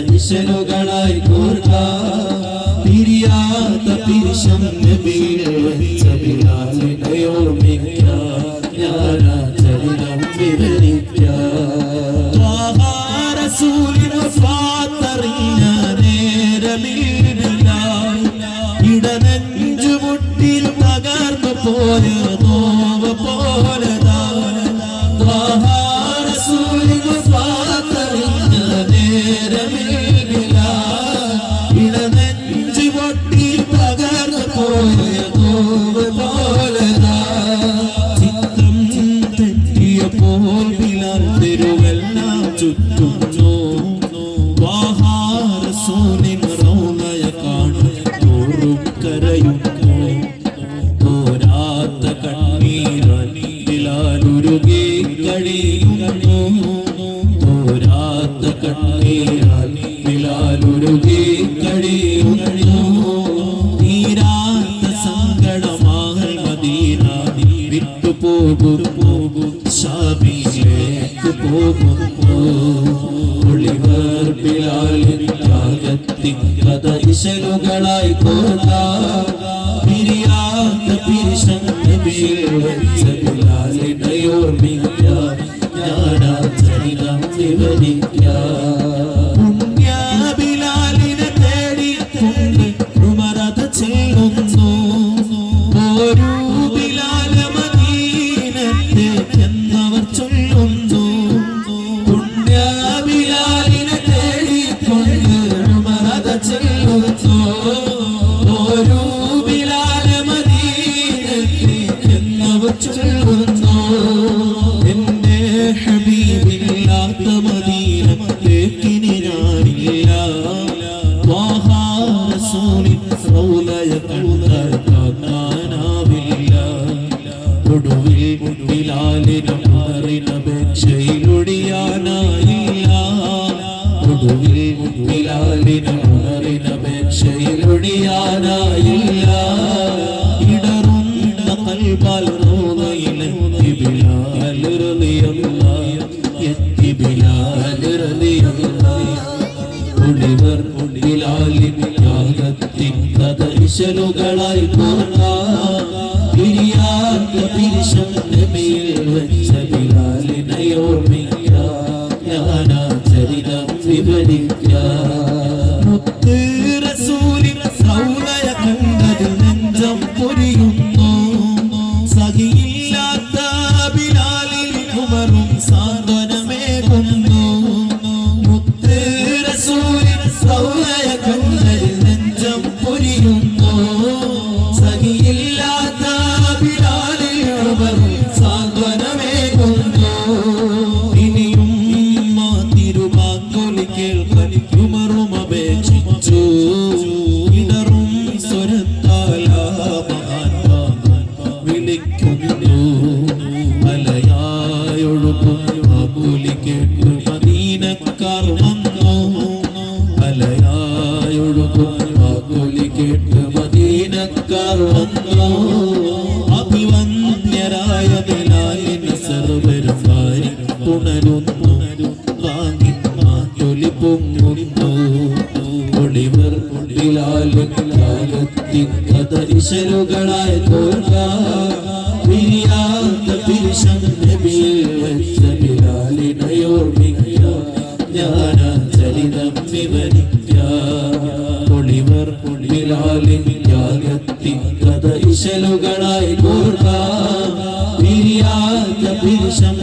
ഇശലുകളായി കോർക്കാം പിരിയാത്ത പിരിശം നബിയെ വെച്ച ബിലാലിനെ ഓർമ്മിക്കാം ഞാനാ ചരിതം വിവരിക്കാം റസൂലിനെ ഫാത്തറിഞ്ഞ നേരമില്ല ഇടനെഞ്ചുമുട്ടിൽ പകർന്നു പോയ നോവ് പോലതാ റസൂലിനെ ഫാത്തറിഞ്ഞ നേരമില്ല ഇടനെഞ്ചുമുട്ടിൽ പകർന്നു പോയ നോവ് പോലതാ ചിത്രം തെറ്റിയപ്പോൾ ബിലാൽ തെരുവെല്ലാം ചുറ്റുന്നു റസൂലിനെ റൗളയ കാണും തോറും കരയുന്നു തോരാത്ത കണ്ണീരാൽ ബിലാൽ ഉരുകി കഴിയുന്നു തോരാത്ത കണ്ണീരാൽ ബിലാൽ ഉരുകി കഴിയുന്നു തീരാത്ത സങ്കടമാൽ മദീന വിട്ടുപോകും ശാമിലേക്ക് പോകുന്നു ഒളിവർ ബിലാലിൻ ത്യാഗത്തിൻ കഥ ഇശലുകളായി കോർക്കാം പിരിയാത്ത പിരിശം നബിയിൽ വെച്ച ബിലാലിനെ ഓർമ്മിക്കാം ഞാനാ ചരിതം വിവരിക്കാം പുണ്യ ബിലാലിനെ തേടിക്കൊണ്ട് ഉമറത് ചെല്ലുന്നു ഒരു ബിലാൽ മദീനത്തെ എന്നവർ ചൊല്ലുന്നു പുണ്യ ബിലാലിനെ തേടിക്കൊണ്ട് ഉമറത് ചെല്ലുന്നു ഒരു ബിലാൽ മദീനത്തെ എന്നവർ ചൊല്ലുന്നു എന്റെ ഹബീബില്ലാത്ത മദീനത്തേക്കിനി ഞാനില്ല റസൂലിൻ റൗളയ കണ്ടാൽ കാണാനാവില്ല ഒടുവിൽ ബിലാലിന് ഉണറിനപേക്ഷയിലൊടിയാനായില്ല ഒടുവിൽ ബിലാലിന് ഉണറിനപേക്ഷയിലൊടിയാനായില്ല ഇടറുന്ന കൽബാൽ റൗളയിലെത്തി ബിലാൽ റളിയല്ലാഹു എത്തി ബിലാൽ റളിയല്ലാഹു ഒളിവർ ബിലാലിൻ ത്യാഗത്തിൻ കഥ ഇശലുകളായി കോർക്കാം പിരിയാത്ത പിരിശം നബിയിൽ വെച്ച ബിലാലിനെ ഓർമ്മിക്കാം ഞാനാ ചരിതം വിവരിക്കാം മുത്ത് റസൂലിനെ റൗളയ കണ്ടതിൽ നെഞ്ചം പൊരിയുന്നു സഖിയില്ലാത്ത ബിലാലിൽ ഉമറും സാന്ത്വനമേകുന്നു മുത്ത് റസൂലിനെ റൗളയ കണ്ടതിൽ നെഞ്ചം പൊരിയുന്നു സഖിയില്ലാത്ത ബിലാലിൽ ഉമറും സാന്ത്വനമേകുന്നു ഇനിയും തിരുവാങ്കൊലി കേൾക്കാൻ ഉമറും അപേക്ഷിച്ചു ഇടറും സ്വരത്താൽ വിളിക്കുന്നു അലയായൊഴുകും ആകുലി കേട്ടു മദീനക്കാർ വന്നു അലയായൊഴുകും ആകുലി കേട്ട് മദീനക്കാർ വന്നു അഭിവന്യരായ ബിലാലിനെ സർവരും വാരി ഉണരുന്നു വാങ്ങി മാറ്റൊലി പൊങ്ങുന്നു ഒളിവർ ബിലാലിൻ ത്യാഗത്തിൻ കഥ ഇശലുകളായി കോർക്കാം പിരിയാത്ത പിരിശം നബിയിൽ വെച്ച ബിലാലിനെ ഓർമ്മിക്കാം ഞാനാ ചരിതം വിവരിക്കാം ഒളിവർ ബിലാലിൻ ത്യാഗത്തിൻ കഥ ഇശലുകളായി കോർക്കാം പിരിയാത്ത പിരിശം